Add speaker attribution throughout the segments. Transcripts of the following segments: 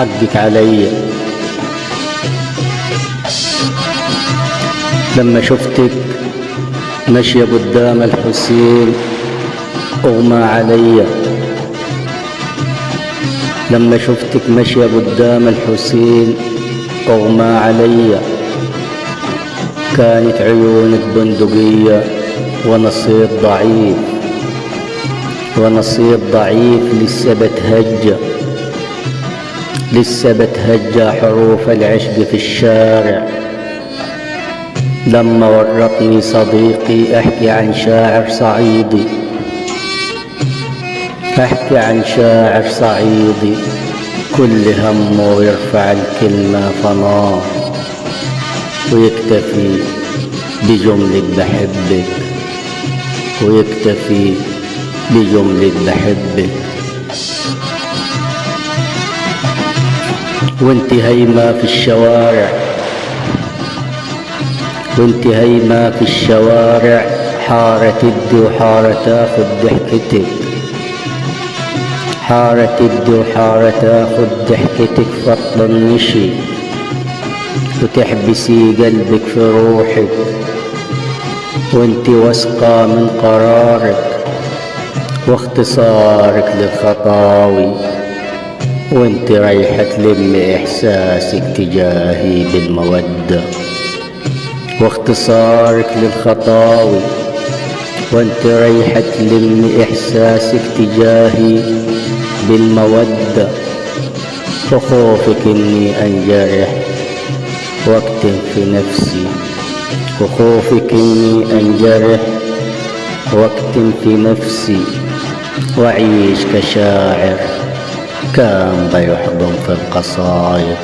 Speaker 1: حقك عليا لما شفتك ماشية قدام الحسين اغمى عليا، لما شفتك ماشية قدام الحسين اغمى عليا. كانت عيونك بندقية ونصيب ضعيف، ونصيب ضعيف لسه بتهجى حروف العشق في الشارع. لما ورطني صديقي احكي عن شاعر صعيدي، احكي عن شاعر صعيدي كل همه يرفع الكلمة فنار، ويكتفي بجملة بحبك، ويكتفي بجملة بحبك. وانت هيمة في الشوارع، وانت هيمة في الشوارع، حارة تدي وحارة تاخد ضحكتك، حارة تدي وحارة تاخد ضحكتك. فطنشي وتحبسي قلبك في روحك، وانت واثقة من قرارك واختصارك للخطاوي، وانت رايحة تلمي احساسك تجاهي بالمودة، واختصارك للخطاوي، وانت رايحة تلمي احساسك تجاهي بالمودة. وخوفك اني انجرح واكتم في نفسي، وخوفك اني انجرح واكتم في نفسي، واعيش كشاعر كان بيحضن في القصايد،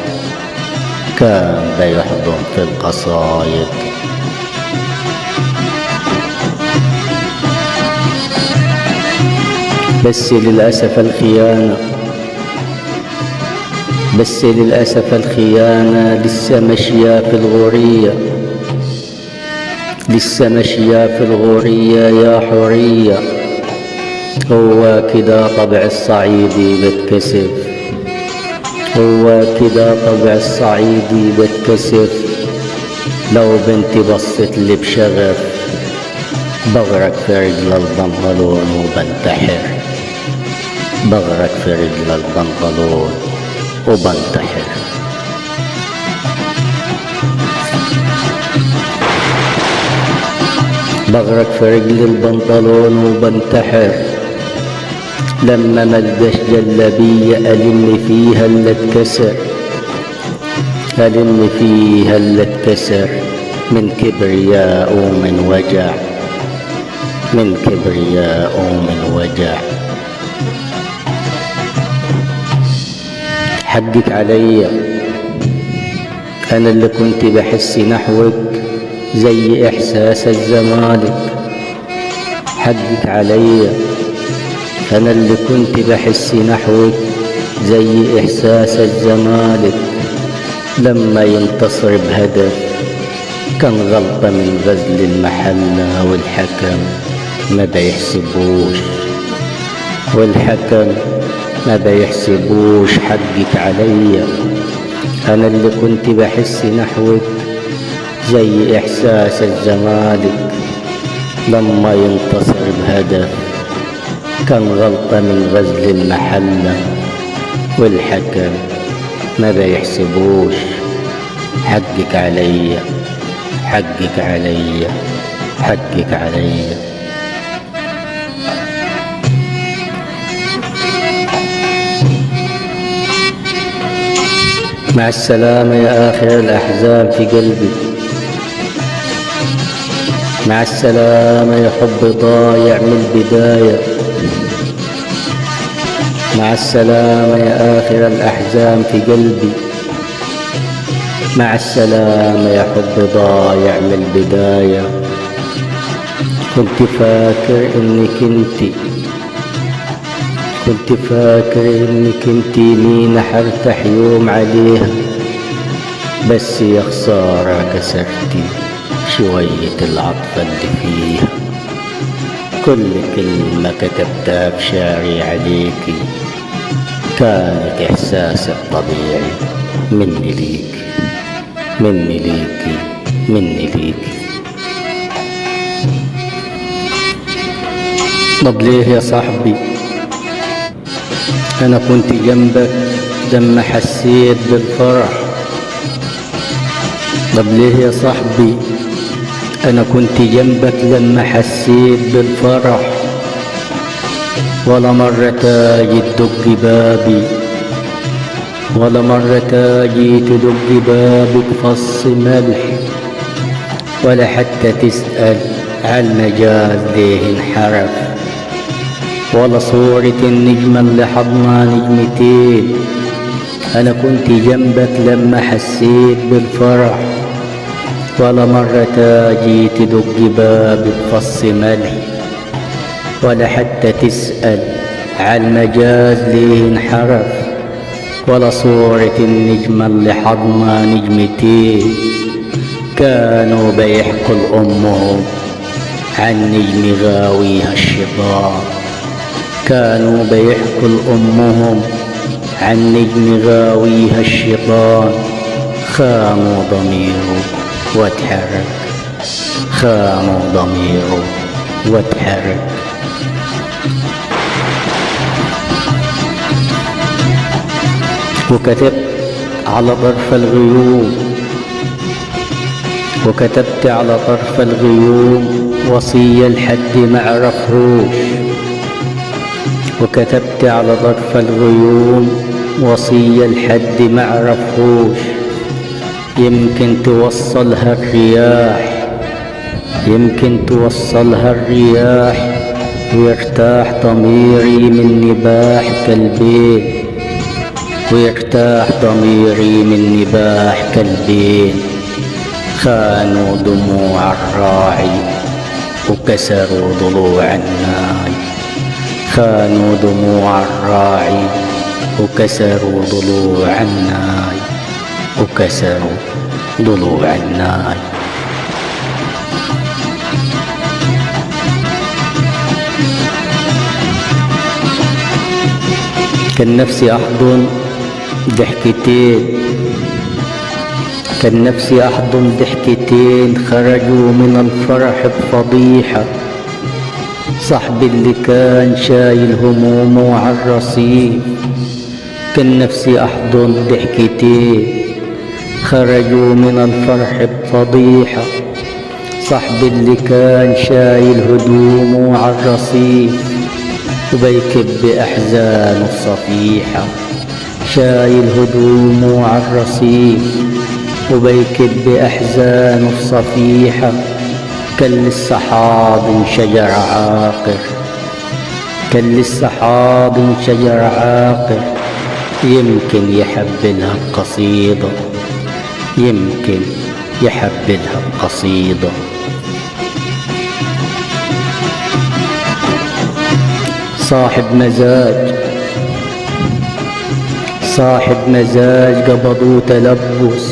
Speaker 1: كان بيحضن في القصايد. بس للأسف الخيانة، بس للأسف الخيانة لسه ماشية في الغورية، لسه ماشية في الغورية يا حورية. هو كده طبع الصعيدي بتكسف، هو كده طبع الصعيدي بتكسف. لو بنتي بصت لي بشغف بغرق في رجل البنطلون وبنتحر، بغرق في رجل البنطلون وبنتحر. بغرق في رجل البنطلون وبنتحر. لما ملقاش جلابية ألم فيها اللي اتكسر، ألم فيها اللي اتكسر من كبرياء ومن وجع، من كبرياء ومن وجع. حقك عليا أنا اللي كنت بحس نحوك زي إحساس الزمالك، حقك عليا أنا اللي كنت بحس نحوك زي إحساس الزمالك. لما ينتصر بهدف كان غلطة من غزل المحلة، والحكم ما بيحسبوش، والحكم ما بيحسبوش. حقك عليا أنا اللي كنت بحس نحوك زي إحساس الزمالك. لما ينتصر بهدف كان غلطة من غزل المحلة، والحكم ما بيحسبوش. حقك عليا، حقك عليا، حقك عليا. مع السلامة يا آخر الأحزان في قلبي، مع السلامة يا حب ضايع من البداية، مع السلامة يا آخر الأحزان في قلبي، مع السلامة يا حب ضايع من البداية. كنت فاكر إنك انتي، كنت فاكر إنك انتي مين حرتاح يوم عليها، بس يا خسارة كسرتي شوية العطف اللي فيها. كل كلمة كتبتها بشعري عليكي، كانت إحساس الطبيعي مني ليك، مني ليكي، مني ليكي. طب ليه يا صاحبي أنا كنت جنبك لما حسيت بالفرح؟ طب ليه يا صاحبي أنا كنت جنبك لما حسيت بالفرح؟ ولا مرة تاجي تدق بابي، ولا مرة تاجي تدق بابي بفص ملح، ولا حتى تسأل عالمجاز ليه انحرف، ولا صورة النجمة اللي حضنا نجمتين. أنا كنت جنبك لما حسيت بالفرح، ولا مرة تاجي تدق بابي بفص ملح، ولا حتى تسأل عالمجاز ليه انحرف، ولا صورة النجمة اللي حضنا نجمتين. كانوا بيحكوا لأمهم عن نجم غاويها الشيطان، كانوا بيحكوا لأمهم عن نجم غاويها الشيطان. خانوا ضميره واتحرك، خانوا ضميره واتحرك. وكتبت على طرف الغيوم، وكتبت على طرف الغيوم وصية لحد ما عرفهوش، وكتبت على طرف الغيوم وصية لحد ما عرفهوش. يمكن توصلها الرياح، يمكن توصلها الرياح، ويرتاح ضميري من نباح كلبين، ويرتاح ضميري من نباح كلبين. خانوا دموع الراعي وكسروا ضلوع الناي، خانوا دموع الراعي وكسروا ضلوع الناي، وكسروا ضلوع الناي. كان نفسي أحضن ضحكتين، كان نفسي أحضن ضحكتين خرجوا من الفرح بفضيحة. صاحبي اللي كان شايل همومه على الرصيف، كان نفسي أحضن ضحكتين خرجوا من الفرح بفضيحة. صاحبي اللي كان شايل هدومه على الرصيف وبيكب بأحزانه الصفيحة، شايل هدومه على الرصيف وبيكب بأحزانه الصفيحة. كان لسه حاضن شجر عاقر، كان لسه حاضن شجر عاقر. يمكن يحبلها بقصيدة، يمكن يحبلها بقصيدة. صاحب مزاج، صاحب مزاج قبضوا تلبس،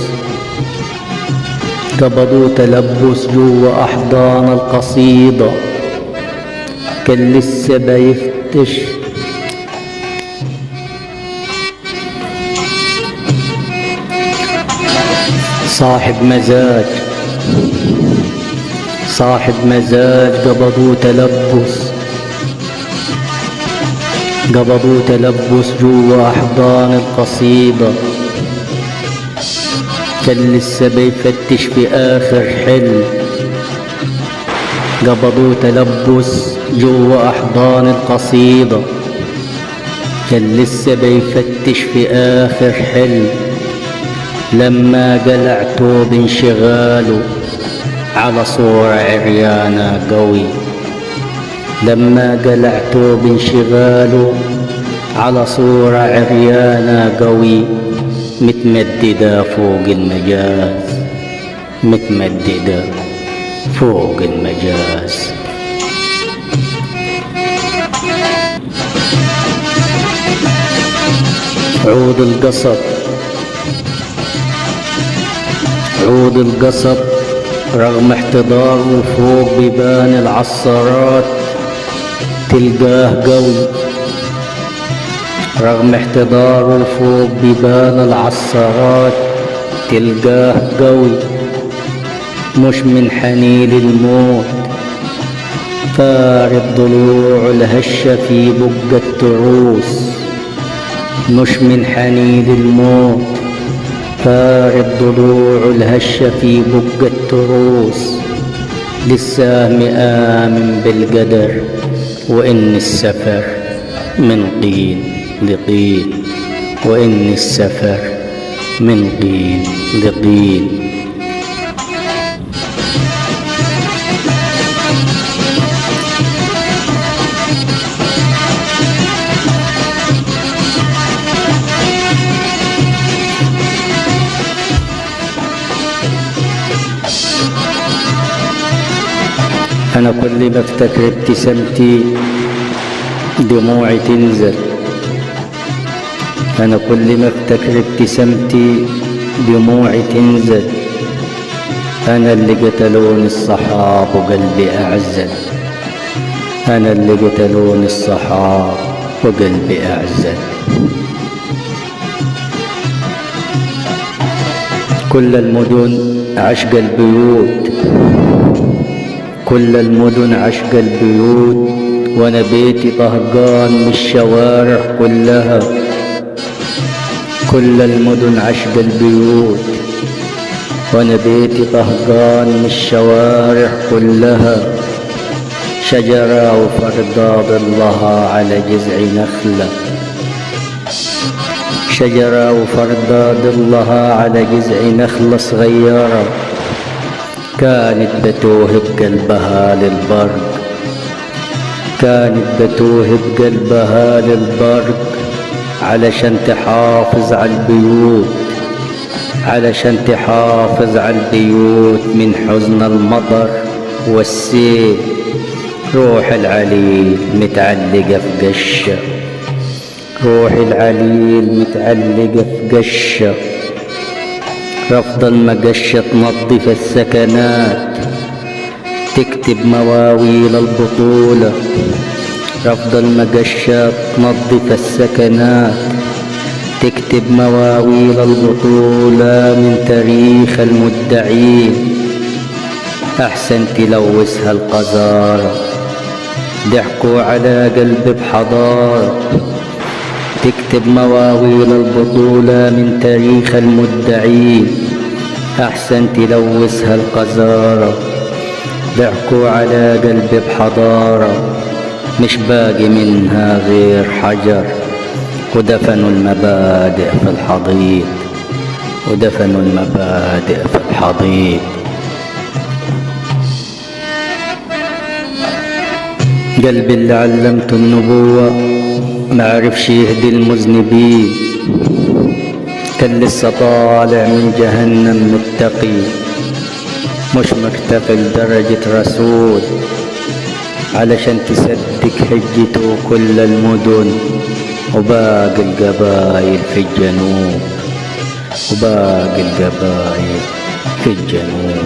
Speaker 1: قبضوا تلبس جوا أحضان القصيدة. كان لسه بيفتش، صاحب مزاج، صاحب مزاج قبضوا تلبس، قبضوا تلبس جوا أحضان القصيدة. كان لسه بيفتش في آخر حلم، قبضوا تلبس جوا أحضان القصيدة. كان لسه بيفتش في آخر حلم لما قلع توب انشغاله على صورة عريانة قوي، لما قلع توب انشغاله على صورة عريانة قوي، متمددة فوق المجاز، متمددة فوق المجاز. عود القصب، عود القصب رغم احتضاره فوق بيبان العصارات تلقاه قوي. رغم احتضاره فوق بيبان العصارات تلقاه قوي مش من حنين الموت. فارد ضلوع الهشة في بقى التروس مش من حنين الموت. فارد ضلوع الهشة في بقى التروس لسه مآمن بالقدر وإن السفر من طين لطين وإن السفر من طين لطين. أنا كل ما افتكر ابتسامتي دموعي تنزل. أنا كل ما افتكر ابتسامتي دموعي تنزل. أنا اللي قتلوني الصحاب وقلبي أعزل. أنا اللي قتلوني الصحاب وقلبي أعزل. كل المدن عشق البيوت كل المدن عشق البيوت وانا بيتي طهقان من الشوارع كلها. كل المدن عشق البيوت وانا بيتي طهقان من الشوارع كلها. شجرة وفردة ظلها على جذع نخلة. شجرة وفردة ظلها على جذع نخلة صغيرة كانت بتوه بقلبها للبرق. كانت بتوه بقلبها للبرق علشان تحافظ على البيوت. علشان تحافظ على البيوت من حزن المطر والسيل. روح العليل متعلقة في قشة. روح العليل متعلقة في قشة. رفض المقشة تنظف السكنات تكتب مواويل البطولة. رفض المقشة تنظف السكنات تكتب مواويل البطولة من تاريخ المدعين. أحسن تلوثها القذارة ضحكوا على قلب بحضارة. تكتب مواويل البطولة من تاريخ المدعين. أحسن تلوثها القذارة ضحكوا على قلب بحضارة. مش باقي منها غير حجر ودفنوا المبادئ في الحضيض. ودفنوا المبادئ في الحضيض. قلبي اللي علمته النبوة معرفش يهدي المذنبين. كان لسه طالع من جهنم متقي مش مرتقي لدرجة رسول علشان تصدق حجته كل المدن وباقي القبائل في الجنوب. وباقي القبائل في الجنوب.